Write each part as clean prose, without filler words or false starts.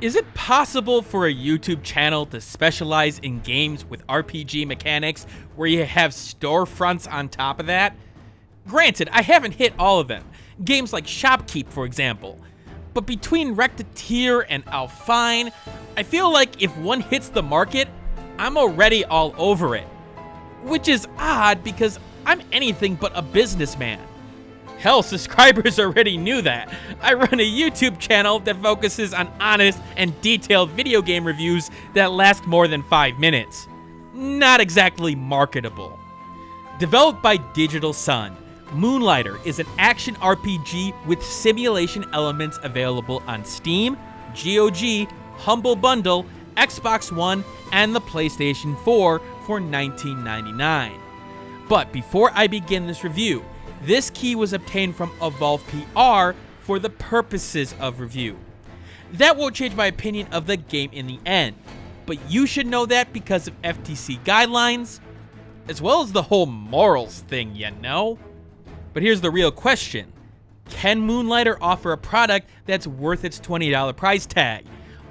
Is it possible for a YouTube channel to specialize in games with RPG mechanics where you have storefronts on top of that? Granted, I haven't hit all of them, games like Shopkeep for example, but between Recettear and Al Fine, I feel like if one hits the market, I'm already all over it. Which is odd because I'm anything but a businessman. Hell, subscribers already knew that. I run a YouTube channel that focuses on honest and detailed video game reviews that last more than 5 minutes. Not exactly marketable. Developed by Digital Sun, Moonlighter is an action RPG with simulation elements available on Steam, GOG, Humble Bundle, Xbox One, and the PlayStation 4 for $19.99. But before I begin this review, this key was obtained from Evolve PR for the purposes of review. That won't change my opinion of the game in the end, but you should know that because of FTC guidelines, as well as the whole morals thing, you know? But here's the real question. Can Moonlighter offer a product that's worth its $20 price tag?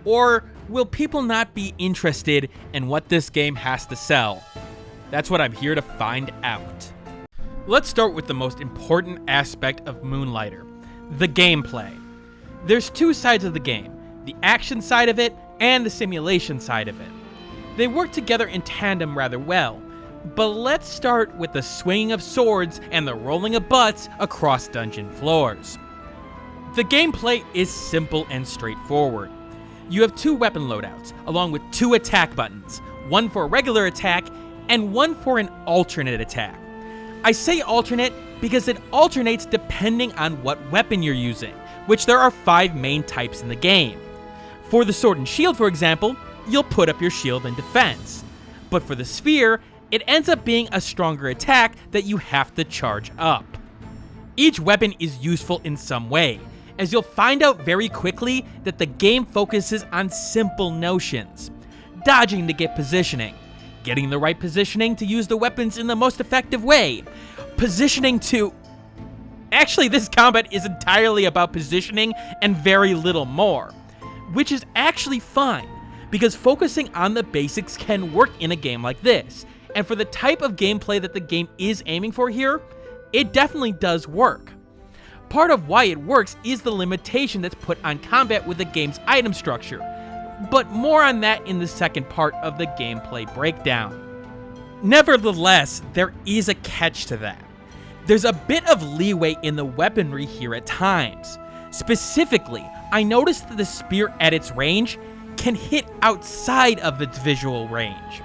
Or will people not be interested in what this game has to sell? That's what I'm here to find out. Let's start with the most important aspect of Moonlighter, the gameplay. There's two sides of the game, the action side of it and the simulation side of it. They work together in tandem rather well, but let's start with the swinging of swords and the rolling of butts across dungeon floors. The gameplay is simple and straightforward. You have 2 weapon loadouts, along with 2 attack buttons, one for a regular attack and one for an alternate attack. I say alternate because it alternates depending on what weapon you're using, which there are 5 main types in the game. For the sword and shield, for example, you'll put up your shield in defense. But for the spear, it ends up being a stronger attack that you have to charge up. Each weapon is useful in some way, as you'll find out very quickly that the game focuses on simple notions. Dodging to get positioning, getting the right positioning to use the weapons in the most effective way, positioning to... Actually, this combat is entirely about positioning and very little more, which is actually fine, because focusing on the basics can work in a game like this, and for the type of gameplay that the game is aiming for here, it definitely does work. Part of why it works is the limitation that's put on combat with the game's item structure, but more on that in the second part of the gameplay breakdown. Nevertheless, there is a catch to that. There's a bit of leeway in the weaponry here at times. Specifically, I noticed that the spear at its range can hit outside of its visual range.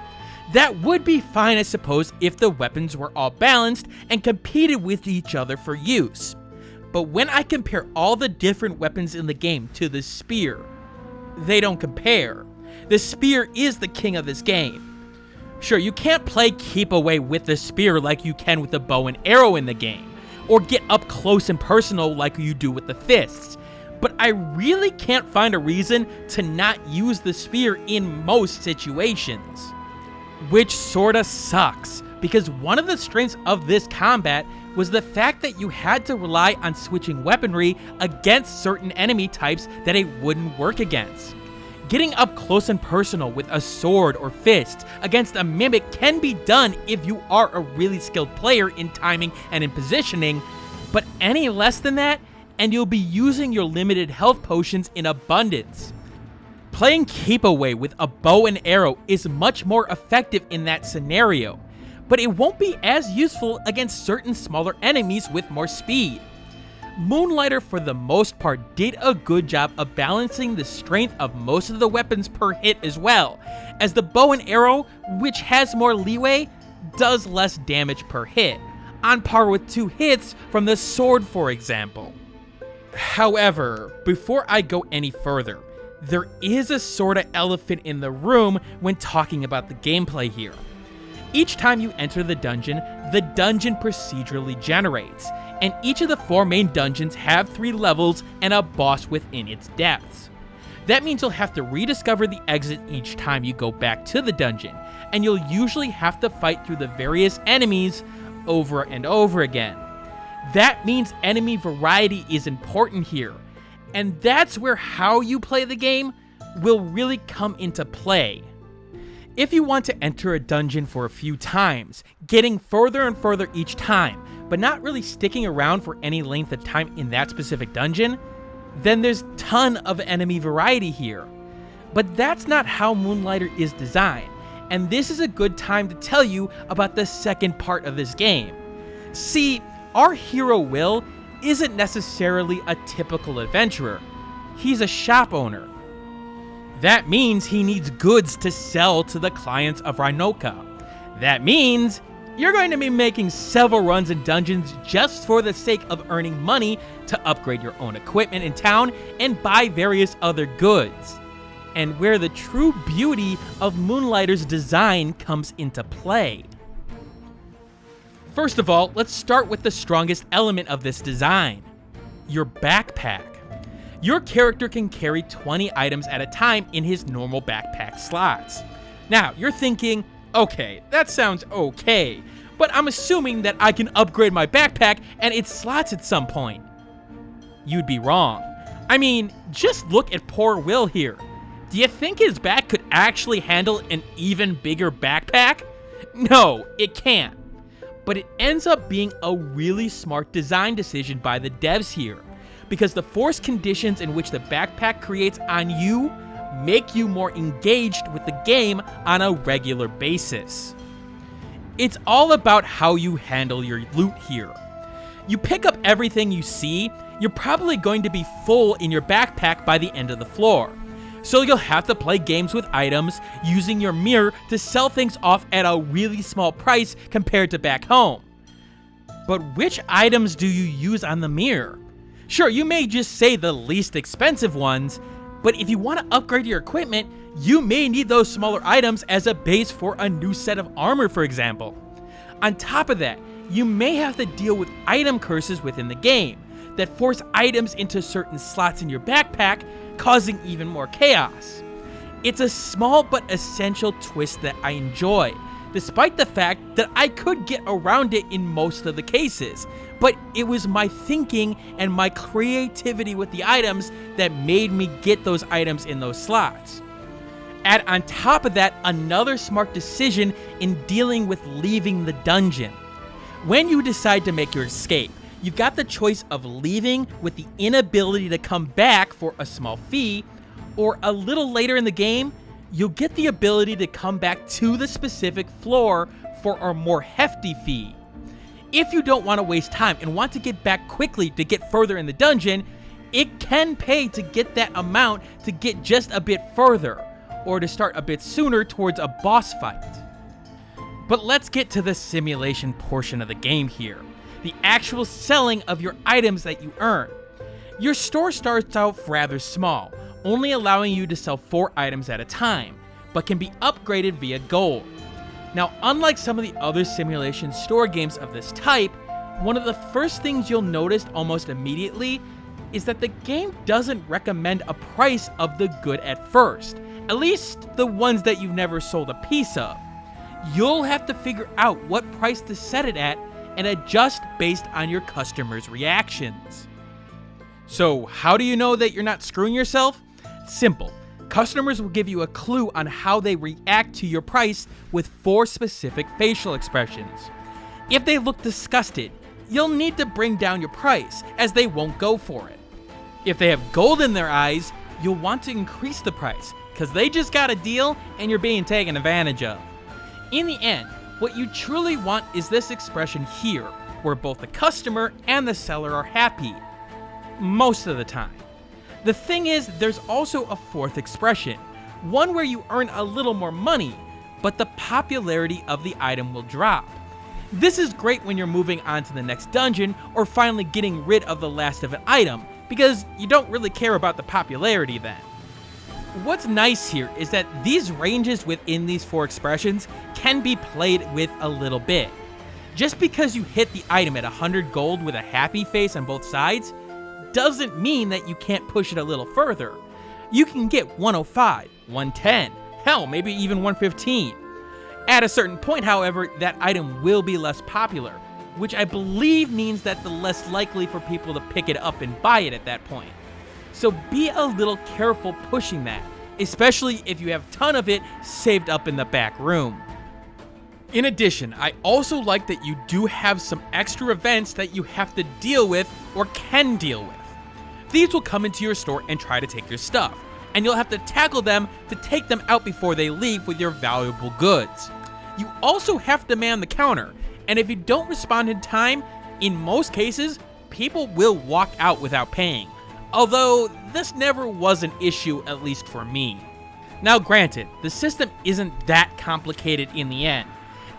That would be fine, I suppose, if the weapons were all balanced and competed with each other for use. But when I compare all the different weapons in the game to the spear, they don't compare. The spear is the king of this game. Sure, you can't play keep away with the spear like you can with the bow and arrow in the game, or get up close and personal like you do with the fists, but I really can't find a reason to not use the spear in most situations. Which sorta sucks, because one of the strengths of this combat was the fact that you had to rely on switching weaponry against certain enemy types that it wouldn't work against. Getting up close and personal with a sword or fist against a mimic can be done if you are a really skilled player in timing and in positioning, but any less than that, and you'll be using your limited health potions in abundance. Playing keep away with a bow and arrow is much more effective in that scenario, but it won't be as useful against certain smaller enemies with more speed. Moonlighter for the most part did a good job of balancing the strength of most of the weapons per hit as well, as the bow and arrow, which has more leeway, does less damage per hit, on par with 2 hits from the sword for example. However, before I go any further, there is a sorta elephant in the room when talking about the gameplay here. Each time you enter the dungeon procedurally generates, and each of the 4 main dungeons have 3 levels and a boss within its depths. That means you'll have to rediscover the exit each time you go back to the dungeon, and you'll usually have to fight through the various enemies over and over again. That means enemy variety is important here, and that's where how you play the game will really come into play. If you want to enter a dungeon for a few times, getting further and further each time, but not really sticking around for any length of time in that specific dungeon, then there's a ton of enemy variety here. But that's not how Moonlighter is designed, and this is a good time to tell you about the second part of this game. See, our hero Will isn't necessarily a typical adventurer. He's a shop owner. That means he needs goods to sell to the clients of Rhinoka. That means you're going to be making several runs in dungeons just for the sake of earning money to upgrade your own equipment in town and buy various other goods. And where the true beauty of Moonlighter's design comes into play. First of all, let's start with the strongest element of this design, your backpack. Your character can carry 20 items at a time in his normal backpack slots. Now, you're thinking, okay, that sounds okay, but I'm assuming that I can upgrade my backpack and its slots at some point. You'd be wrong. I mean, just look at poor Will here. Do you think his back could actually handle an even bigger backpack? No, it can't. But it ends up being a really smart design decision by the devs here, because the forced conditions in which the backpack creates on you make you more engaged with the game on a regular basis. It's all about how you handle your loot here. You pick up everything you see, you're probably going to be full in your backpack by the end of the floor. So you'll have to play games with items using your mirror to sell things off at a really small price compared to back home. But which items do you use on the mirror? Sure, you may just say the least expensive ones, but if you want to upgrade your equipment, you may need those smaller items as a base for a new set of armor, for example. On top of that, you may have to deal with item curses within the game that force items into certain slots in your backpack, causing even more chaos. It's a small but essential twist that I enjoy, despite the fact that I could get around it in most of the cases, but it was my thinking and my creativity with the items that made me get those items in those slots. Add on top of that another smart decision in dealing with leaving the dungeon. When you decide to make your escape, you've got the choice of leaving with the inability to come back for a small fee, or a little later in the game, you'll get the ability to come back to the specific floor for a more hefty fee. If you don't want to waste time and want to get back quickly to get further in the dungeon, it can pay to get that amount to get just a bit further, or to start a bit sooner towards a boss fight. But let's get to the simulation portion of the game here. The actual selling of your items that you earn. Your store starts out rather small, only allowing you to sell 4 items at a time, but can be upgraded via gold. Now, unlike some of the other simulation store games of this type, one of the first things you'll notice almost immediately is that the game doesn't recommend a price of the good at first, at least the ones that you've never sold a piece of. You'll have to figure out what price to set it at and adjust based on your customers' reactions. So how do you know that you're not screwing yourself? Simple. Customers will give you a clue on how they react to your price with 4 specific facial expressions. If they look disgusted, you'll need to bring down your price, as they won't go for it. If they have gold in their eyes, you'll want to increase the price, because they just got a deal and you're being taken advantage of. In the end, what you truly want is this expression here, where both the customer and the seller are happy. Most of the time. The thing is, there's also a 4th expression, one where you earn a little more money, but the popularity of the item will drop. This is great when you're moving on to the next dungeon or finally getting rid of the last of an item, because you don't really care about the popularity then. What's nice here is that these ranges within these 4 expressions can be played with a little bit. Just because you hit the item at 100 gold with a happy face on both sides doesn't mean that you can't push it a little further. You can get 105, 110, hell, maybe even 115. At a certain point, however, that item will be less popular, which I believe means that the less likely for people to pick it up and buy it at that point. So be a little careful pushing that, especially if you have a ton of it saved up in the back room. In addition, I also like that you do have some extra events that you have to deal with or can deal with. These will come into your store and try to take your stuff, and you'll have to tackle them to take them out before they leave with your valuable goods. You also have to man the counter, and if you don't respond in time, in most cases, people will walk out without paying. Although, this never was an issue, at least for me. Now granted, the system isn't that complicated in the end,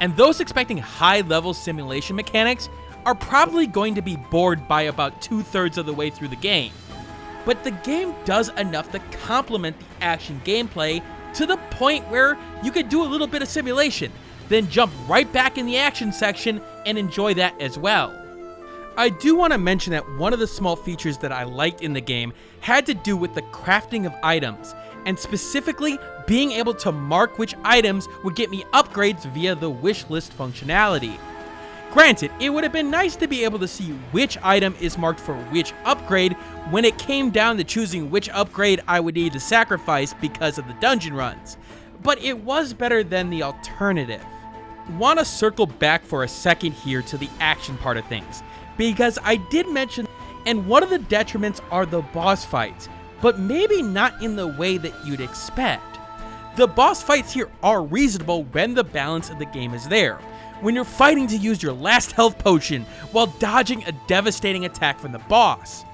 and those expecting high-level simulation mechanics are probably going to be bored by about 2/3 of the way through the game. But the game does enough to complement the action gameplay to the point where you could do a little bit of simulation, then jump right back in the action section and enjoy that as well. I do want to mention that one of the small features that I liked in the game had to do with the crafting of items, and specifically being able to mark which items would get me upgrades via the wish list functionality. Granted, it would have been nice to be able to see which item is marked for which upgrade when it came down to choosing which upgrade I would need to sacrifice because of the dungeon runs, but it was better than the alternative. Want to circle back for a second here to the action part of things, because I did mention, and one of the detriments are the boss fights, but maybe not in the way that you'd expect. The boss fights here are reasonable when the balance of the game is there, when you're fighting to use your last health potion while dodging a devastating attack from the boss.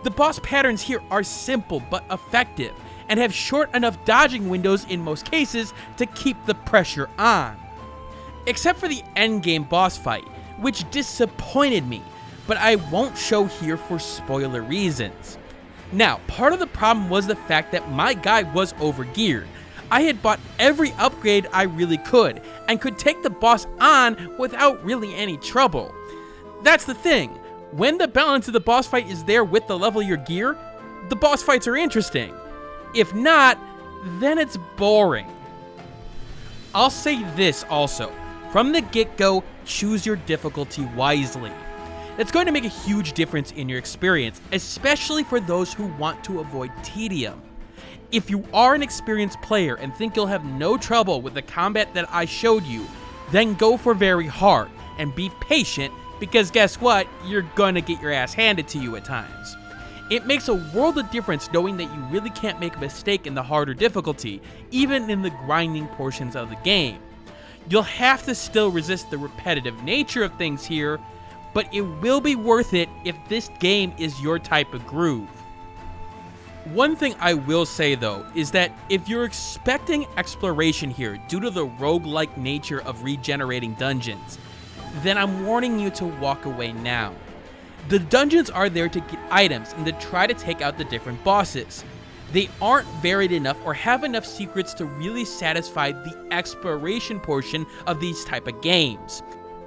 The boss patterns here are simple but effective, and have short enough dodging windows in most cases to keep the pressure on. Except for the endgame boss fight, which disappointed me, but I won't show here for spoiler reasons. Now, part of the problem was the fact that my guy was overgeared. I had bought every upgrade I really could, and could take the boss on without really any trouble. That's the thing, when the balance of the boss fight is there with the level of your gear, the boss fights are interesting. If not, then it's boring. I'll say this also, from the get-go, choose your difficulty wisely. It's going to make a huge difference in your experience, especially for those who want to avoid tedium. If you are an experienced player and think you'll have no trouble with the combat that I showed you, then go for very hard, and be patient, because guess what, you're gonna get your ass handed to you at times. It makes a world of difference knowing that you really can't make a mistake in the harder difficulty, even in the grinding portions of the game. You'll have to still resist the repetitive nature of things here, but it will be worth it if this game is your type of groove. One thing I will say though, is that if you're expecting exploration here due to the roguelike nature of regenerating dungeons, then I'm warning you to walk away now. The dungeons are there to get items and to try to take out the different bosses. They aren't varied enough or have enough secrets to really satisfy the exploration portion of these type of games.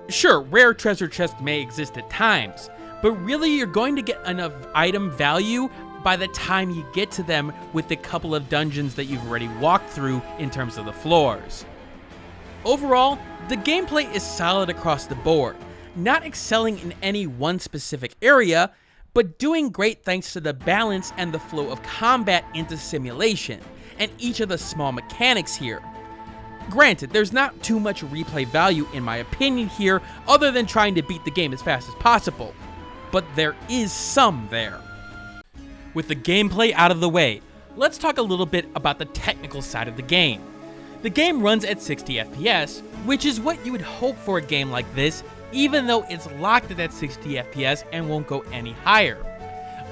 Sure, rare treasure chests may exist at times, but really you're going to get enough item value by the time you get to them with the couple of dungeons that you've already walked through in terms of the floors. Overall, the gameplay is solid across the board, not excelling in any one specific area, but doing great thanks to the balance and the flow of combat into simulation, and each of the small mechanics here. Granted, there's not too much replay value in my opinion here, other than trying to beat the game as fast as possible, but there is some there. With the gameplay out of the way, let's talk a little bit about the technical side of the game. The game runs at 60 FPS, which is what you would hope for a game like this, even though it's locked at that 60 FPS and won't go any higher.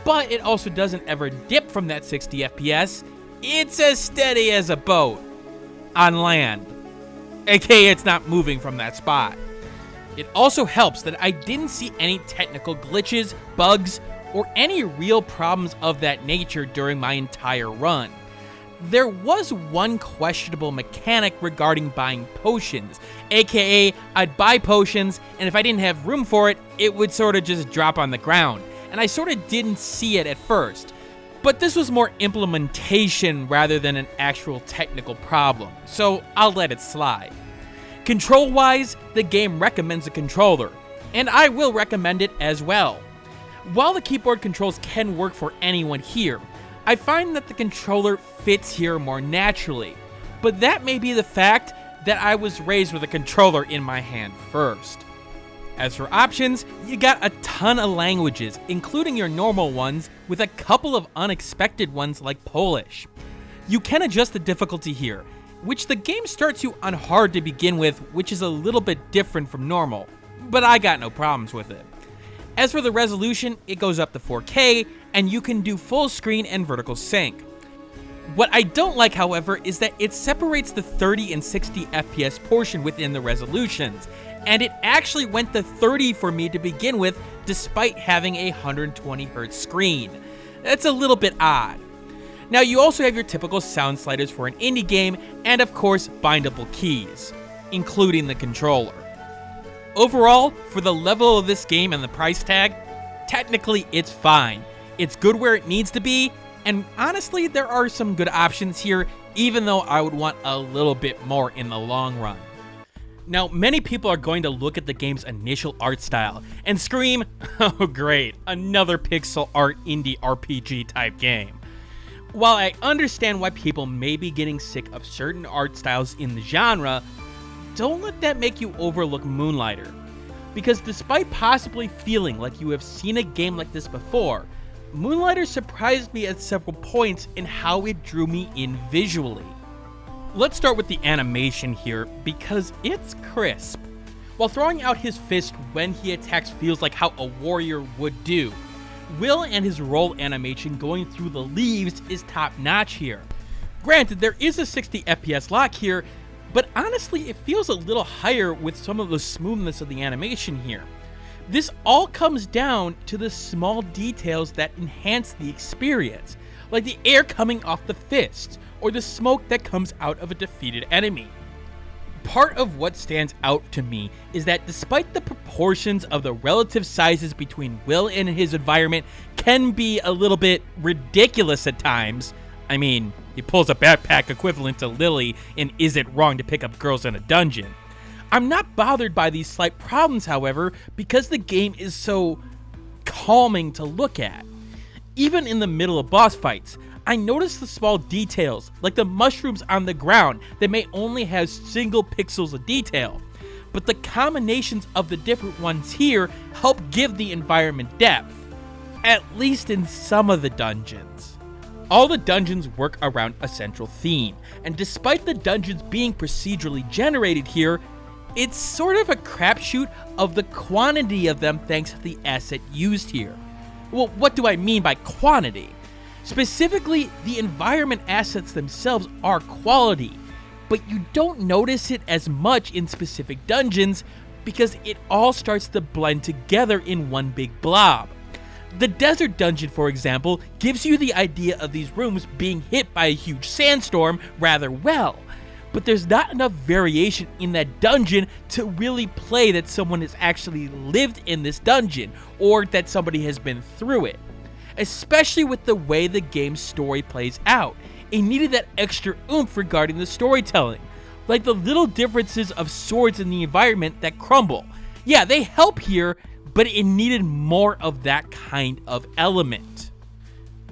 But it also doesn't ever dip from that 60 FPS, it's as steady as a boat. On land. AKA it's not moving from that spot. It also helps that I didn't see any technical glitches, bugs, or any real problems of that nature during my entire run. There was one questionable mechanic regarding buying potions, aka I'd buy potions, and if I didn't have room for it, it would sort of just drop on the ground, and I sort of didn't see it at first. But this was more implementation rather than an actual technical problem, so I'll let it slide. Control-wise, the game recommends a controller, and I will recommend it as well. While the keyboard controls can work for anyone here, I find that the controller fits here more naturally, but that may be the fact that I was raised with a controller in my hand first. As for options, you got a ton of languages, including your normal ones, with a couple of unexpected ones like Polish. You can adjust the difficulty here, which the game starts you on hard to begin with, which is a little bit different from normal, but I got no problems with it. As for the resolution, it goes up to 4K, and you can do full screen and vertical sync. What I don't like, however, is that it separates the 30 and 60 FPS portion within the resolutions, and it actually went to 30 for me to begin with, despite having a 120Hz screen. That's a little bit odd. Now, you also have your typical sound sliders for an indie game, and of course, bindable keys, including the controller. Overall, for the level of this game and the price tag, technically it's fine. It's good where it needs to be, and honestly, there are some good options here, even though I would want a little bit more in the long run. Now, many people are going to look at the game's initial art style and scream, oh great, another pixel art indie RPG type game. While I understand why people may be getting sick of certain art styles in the genre, don't let that make you overlook Moonlighter. Because despite possibly feeling like you have seen a game like this before, Moonlighter surprised me at several points in how it drew me in visually. Let's start with the animation here, because it's crisp. While throwing out his fist when he attacks feels like how a warrior would do, Will and his roll animation going through the leaves is top notch here. Granted, there is a 60 FPS lock here, but honestly it feels a little higher with some of the smoothness of the animation here. This all comes down to the small details that enhance the experience, like the air coming off the fists, or the smoke that comes out of a defeated enemy. Part of what stands out to me is that despite the proportions of the relative sizes between Will and his environment can be a little bit ridiculous at times, I mean, he pulls a backpack equivalent to Lily in Is It Wrong to Pick Up Girls in a Dungeon. I'm not bothered by these slight problems, however, because the game is so calming to look at. Even in the middle of boss fights, I notice the small details, like the mushrooms on the ground that may only have single pixels of detail, but the combinations of the different ones here help give the environment depth, at least in some of the dungeons. All the dungeons work around a central theme, and despite the dungeons being procedurally generated here, it's sort of a crapshoot of the quantity of them thanks to the asset used here. Well, what do I mean by quantity? Specifically, the environment assets themselves are quality, but you don't notice it as much in specific dungeons because it all starts to blend together in one big blob. The desert dungeon, for example, gives you the idea of these rooms being hit by a huge sandstorm rather well, but there's not enough variation in that dungeon to really play that someone has actually lived in this dungeon or that somebody has been through it. Especially with the way the game's story plays out. It needed that extra oomph regarding the storytelling, like the little differences of swords in the environment that crumble. Yeah, they help here, but it needed more of that kind of element.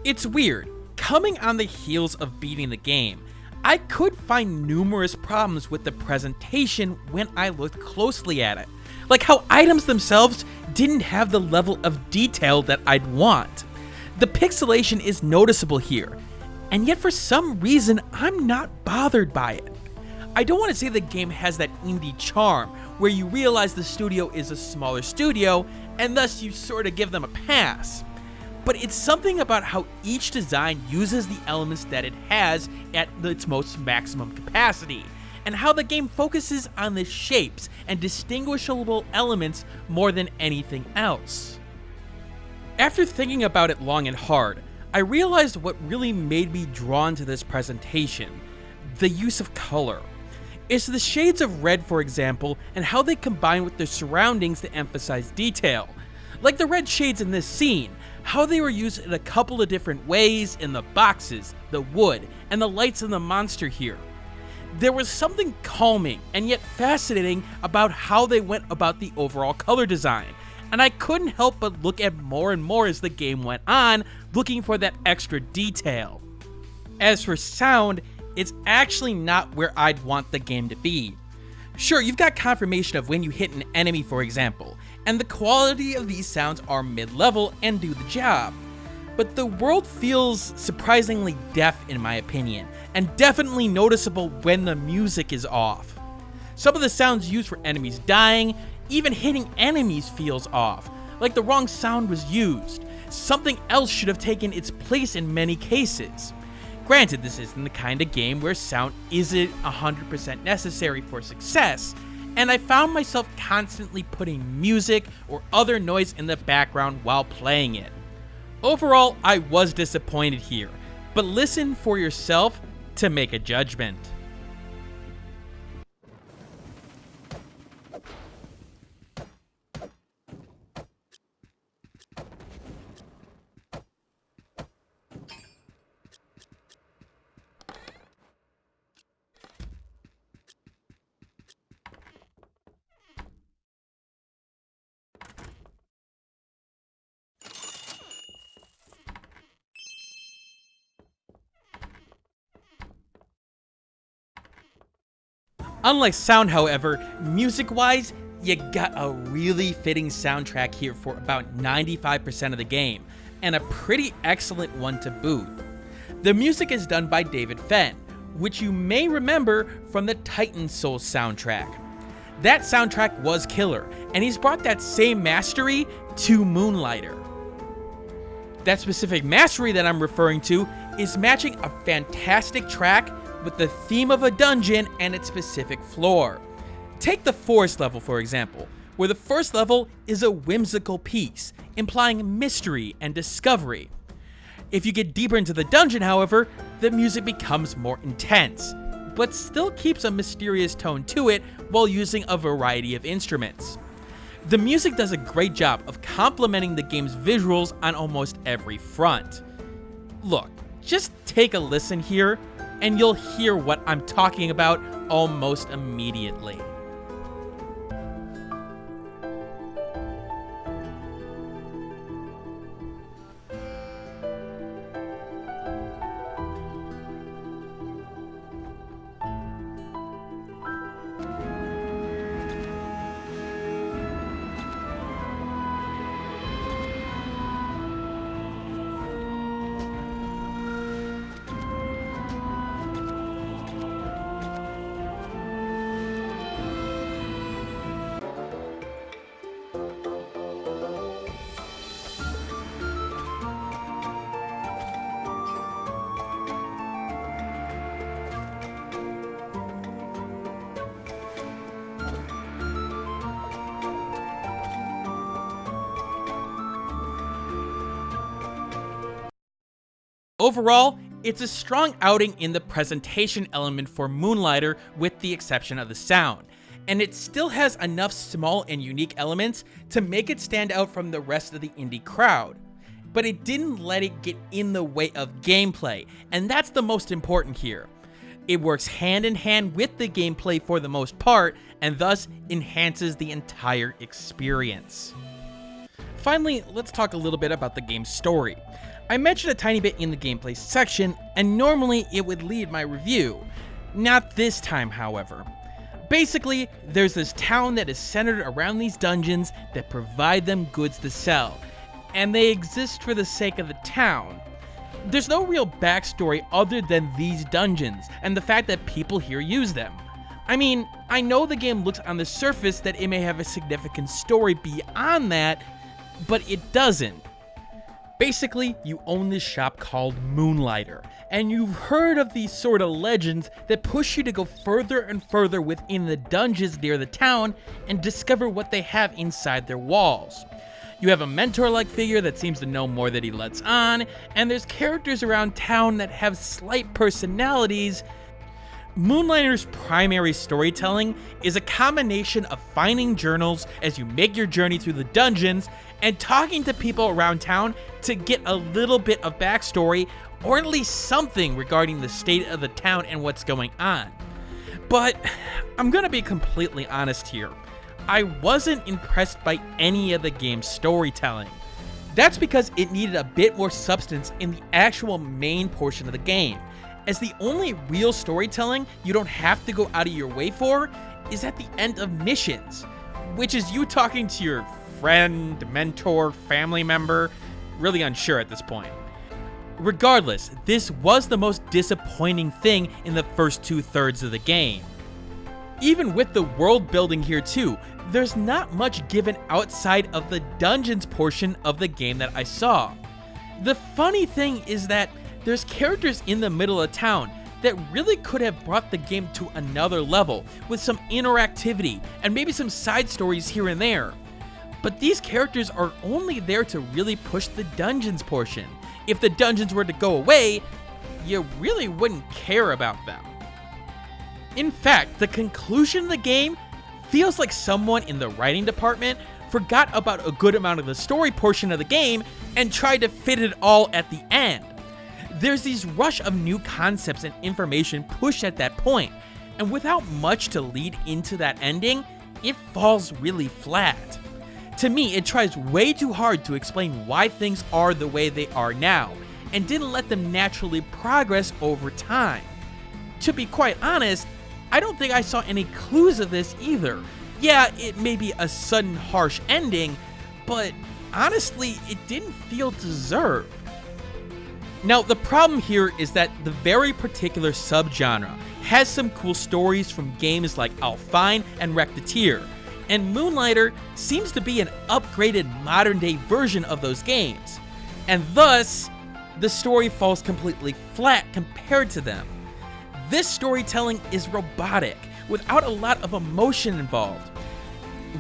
It's weird, coming on the heels of beating the game, I could find numerous problems with the presentation when I looked closely at it, like how items themselves didn't have the level of detail that I'd want. The pixelation is noticeable here, and yet for some reason I'm not bothered by it. I don't want to say the game has that indie charm, where you realize the studio is a smaller studio, and thus you sort of give them a pass. But it's something about how each design uses the elements that it has at its most maximum capacity, and how the game focuses on the shapes and distinguishable elements more than anything else. After thinking about it long and hard, I realized what really made me drawn to this presentation: the use of color. It's the shades of red, for example, and how they combine with the surroundings to emphasize detail. Like the red shades in this scene, how they were used in a couple of different ways in the boxes, the wood, and the lights in the monster here. There was something calming and yet fascinating about how they went about the overall color design, and and I couldn't help but look at more and more as the game went on, looking for that extra detail. As for sound, it's actually not where I'd want the game to be. Sure, you've got confirmation of when you hit an enemy, for example, and the quality of these sounds are mid-level and do the job. But the world feels surprisingly deaf in my opinion, and definitely noticeable when the music is off. Some of the sounds used for enemies dying, even hitting enemies feels off, like the wrong sound was used. Something else should have taken its place in many cases. Granted, this isn't the kind of game where sound isn't 100% necessary for success, and I found myself constantly putting music or other noise in the background while playing it. Overall, I was disappointed here, but listen for yourself to make a judgment. Unlike sound, however, music-wise, you got a really fitting soundtrack here for about 95% of the game, and a pretty excellent one to boot. The music is done by David Fenn, which you may remember from the Titan Souls soundtrack. That soundtrack was killer, and he's brought that same mastery to Moonlighter. That specific mastery that I'm referring to is matching a fantastic track with the theme of a dungeon and its specific floor. Take the forest level, for example, where the first level is a whimsical piece, implying mystery and discovery. If you get deeper into the dungeon, however, the music becomes more intense, but still keeps a mysterious tone to it while using a variety of instruments. The music does a great job of complementing the game's visuals on almost every front. Look, just take a listen here, and you'll hear what I'm talking about almost immediately. Overall, it's a strong outing in the presentation element for Moonlighter with the exception of the sound, and it still has enough small and unique elements to make it stand out from the rest of the indie crowd. But it didn't let it get in the way of gameplay, and that's the most important here. It works hand in hand with the gameplay for the most part, and thus enhances the entire experience. Finally, let's talk a little bit about the game's story. I mentioned a tiny bit in the gameplay section, and normally it would lead my review. Not this time, however. Basically, there's this town that is centered around these dungeons that provide them goods to sell, and they exist for the sake of the town. There's no real backstory other than these dungeons, and the fact that people here use them. I mean, I know the game looks on the surface that it may have a significant story beyond that, but it doesn't. Basically, you own this shop called Moonlighter, and you've heard of these sort of legends that push you to go further and further within the dungeons near the town and discover what they have inside their walls. You have a mentor-like figure that seems to know more than he lets on, and there's characters around town that have slight personalities. Moonlighter's primary storytelling is a combination of finding journals as you make your journey through the dungeons and talking to people around town to get a little bit of backstory or at least something regarding the state of the town and what's going on. But I'm gonna be completely honest here. I wasn't impressed by any of the game's storytelling. That's because it needed a bit more substance in the actual main portion of the game, as the only real storytelling you don't have to go out of your way for is at the end of missions, which is you talking to your friend, mentor, family member, really unsure at this point. Regardless, this was the most disappointing thing in the first 2/3 of the game. Even with the world building here too, there's not much given outside of the dungeons portion of the game that I saw. The funny thing is that there's characters in the middle of town that really could have brought the game to another level with some interactivity and maybe some side stories here and there. But these characters are only there to really push the dungeons portion. If the dungeons were to go away, you really wouldn't care about them. In fact, the conclusion of the game feels like someone in the writing department forgot about a good amount of the story portion of the game and tried to fit it all at the end. There's these rush of new concepts and information pushed at that point, and without much to lead into that ending, it falls really flat. To me, it tries way too hard to explain why things are the way they are now, and didn't let them naturally progress over time. To be quite honest, I don't think I saw any clues of this either. Yeah, it may be a sudden harsh ending, but honestly, it didn't feel deserved. Now, the problem here is that the very particular subgenre has some cool stories from games like Al Fine and Recettear, and Moonlighter seems to be an upgraded modern-day version of those games, and thus, the story falls completely flat compared to them. This storytelling is robotic, without a lot of emotion involved.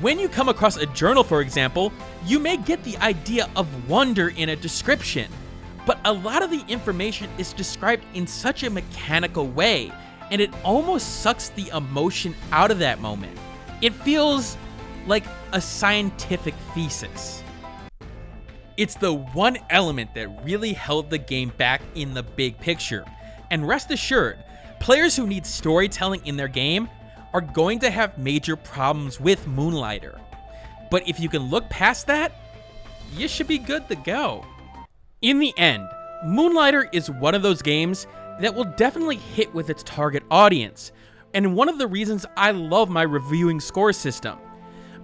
When you come across a journal, for example, you may get the idea of wonder in a description, but a lot of the information is described in such a mechanical way, and it almost sucks the emotion out of that moment. It feels like a scientific thesis. It's the one element that really held the game back in the big picture, and rest assured, players who need storytelling in their game are going to have major problems with Moonlighter. But if you can look past that, you should be good to go. In the end, Moonlighter is one of those games that will definitely hit with its target audience, and one of the reasons I love my reviewing score system.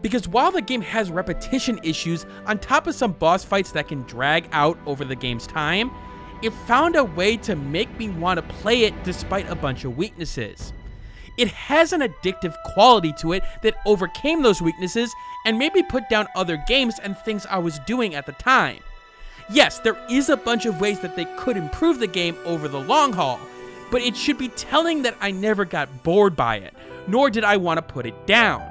Because while the game has repetition issues on top of some boss fights that can drag out over the game's time, it found a way to make me want to play it despite a bunch of weaknesses. It has an addictive quality to it that overcame those weaknesses and made me put down other games and things I was doing at the time. Yes, there is a bunch of ways that they could improve the game over the long haul, but it should be telling that I never got bored by it, nor did I want to put it down.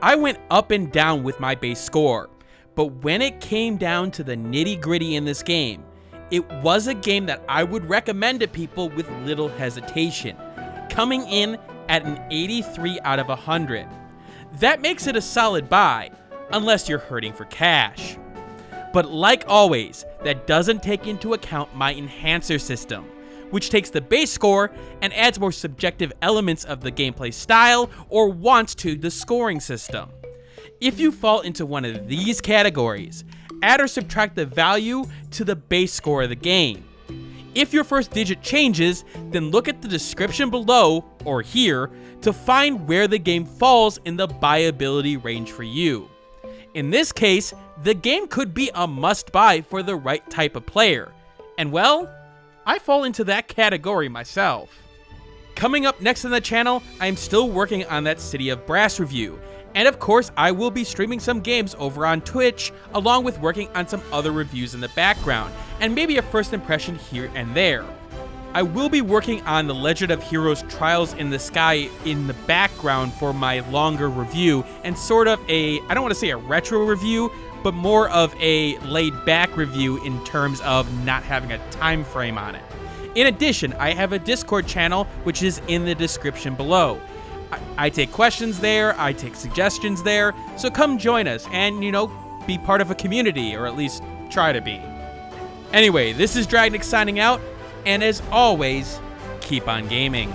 I went up and down with my base score, but when it came down to the nitty-gritty in this game, it was a game that I would recommend to people with little hesitation, coming in at an 83 out of 100. That makes it a solid buy, unless you're hurting for cash. But like always, that doesn't take into account my enhancer system, which takes the base score and adds more subjective elements of the gameplay style or wants to the scoring system. If you fall into one of these categories, add or subtract the value to the base score of the game. If your first digit changes, then look at the description below, or here, to find where the game falls in the buyability range for you. In this case, the game could be a must-buy for the right type of player, and well, I fall into that category myself. Coming up next on the channel, I am still working on that City of Brass review, and of course I will be streaming some games over on Twitch, along with working on some other reviews in the background, and maybe a first impression here and there. I will be working on the Legend of Heroes Trials in the Sky in the background for my longer review, and sort of a, I don't want to say a retro review, but more of a laid-back review in terms of not having a time frame on it. In addition, I have a Discord channel, which is in the description below. I take questions there, I take suggestions there, so come join us and, be part of a community, or at least try to be. Anyway, this is Dragnix signing out, and as always, keep on gaming.